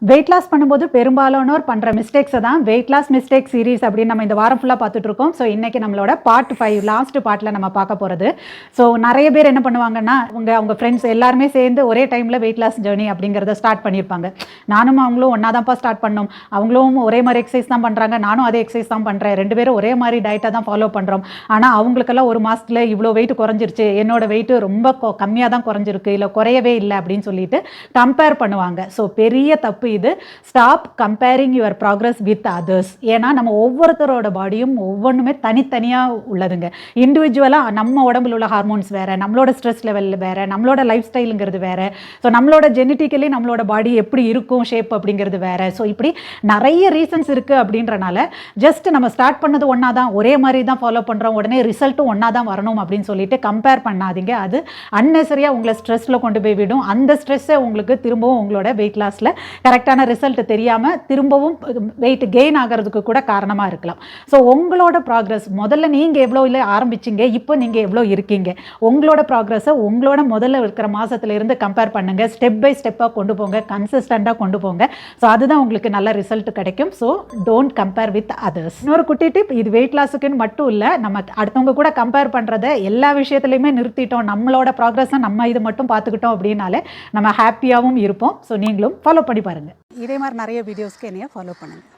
Weight loss பண்ணும்போது பெரும்பாலானோர் பண்ணுற மிஸ்டேக்ஸை தான் வெயிட் லாஸ் மிஸ்டேக் சீரீஸ் அப்படின்னு நம்ம இந்த வாரம் ஃபுல்லாக பார்த்துட்டு இருக்கோம். ஸோ இன்றைக்கி நம்மளோட பார்ட் 5 லாஸ்ட் பார்ட்டில் நம்ம பார்க்க போகிறது. ஸோ நிறைய பேர் என்ன பண்ணுவாங்கன்னா அவங்க ஃப்ரெண்ட்ஸ் எல்லாருமே சேர்ந்து ஒரே டைமில் வெயிட் லாஸ் ஜேர்னி அப்படிங்கிறத ஸ்டார்ட் பண்ணியிருப்பாங்க. நானும் அவங்களும் ஒன்றா தான்ப்பா ஸ்டார்ட் பண்ணோம், அவங்களும் ஒரே மாதிரி எக்ஸசைஸ் தான் பண்ணுறாங்க, நானும் அதே எக்ஸசைஸ் தான் பண்ணுறேன், 2 பேரும் ஒரே மாதிரி டயட்டை தான் ஃபாலோ பண்ணுறோம். ஆனால் அவங்களுக்கெல்லாம் ஒரு மாதத்தில் இவ்வளோ வெயிட் குறைஞ்சிருச்சு, என்னோட வெயிட்டு ரொம்ப கம்மியாக தான் குறைஞ்சிருக்கு, இல்லை குறையவே இல்லை அப்படின்னு சொல்லிட்டு கம்பேர் பண்ணுவாங்க. ஸோ பெரிய தப்பு இது. Stop comparing your progress with others. ஏன்னா நம்ம ஒவ்வொருத்தரோட பாடியும் ஒவ்வொன்றுமே தனித்தனியாக உள்ளதுங்க. இண்டிவிஜுவலாக நம்ம உடம்புல உள்ள ஹார்மோன்ஸ் வேறு, நம்மளோட ஸ்ட்ரெஸ் லெவல் வேறு, நம்மளோட லைஃப் ஸ்டைலுங்கிறது வேறு, ஸோ நம்மளோட ஜெனட்டிக்கலி நம்மளோட பாடி எப்படி இருக்கும் ஷேப் அப்படிங்கிறது வேறு. ஸோ இப்படி நிறைய ரீசன்ஸ் இருக்குது. அப்படின்றனால ஜஸ்ட் நம்ம ஸ்டார்ட் பண்ணது ஒன்றா தான், ஒரே மாதிரி தான் ஃபாலோ பண்ணுறோம், உடனே ரிசல்ட்டும் ஒன்றா தான் வரணும் அப்படின்னு சொல்லிட்டு கம்பேர் பண்ணாதீங்க. அது அன்னெசரியாக உங்களை ஸ்ட்ரெஸ்ஸில் கொண்டு போய் விடும். அந்த ஸ்ட்ரெஸ்ஸை உங்களுக்கு திரும்பவும் உங்களோட வெயிட் லாஸில் கரெக்டான ரிசல்ட் தெரியாமல் திரும்பவும் வெயிட் கெயின் ஆகிறதுக்கு கூட காரணமாக இருக்கலாம். ஸோ உங்களோட ப்ராக்ரஸ் முதல்ல நீங்கள் எவ்வளோ இல்லை ஆரம்பிச்சிங்க, இப்போ நீங்கள் எவ்வளோ இருக்கீங்க, உங்களோட ப்ராக்ரஸை உங்களோட முதல்ல இருக்கிற மாதத்துலேருந்து கம்பேர் பண்ணுங்கள். ஸ்டெப் பை ஸ்டெப்பாக கொண்டு போங்க, கன்சிஸ்டண்ட்டாக கொண்டு போங்க. ஸோ அதுதான் உங்களுக்கு நல்ல ரிசல்ட் கிடைக்கும். So don't compare with others. இன்னொரு குட்டி டிப், இது வெயிட் லாஸுக்குன்னு மட்டும் இல்லை, நம்ம அடுத்தவங்க கூட கம்பேர் பண்ணுறதை எல்லா விஷயத்துலையுமே நிறுத்திட்டோம், நம்மளோட ப்ராக்ரஸை நம்ம இது மட்டும் பார்த்துக்கிட்டோம் அப்படின்னாலே நம்ம ஹாப்பியாகவும் இருப்போம். ஸோ நீங்களும் ஃபாலோ பண்ணி பாருங்கள். இதே மாதிரி நிறைய வீடியோஸ்க்கு என்னைய ஃபாலோ பண்ணுங்கள்.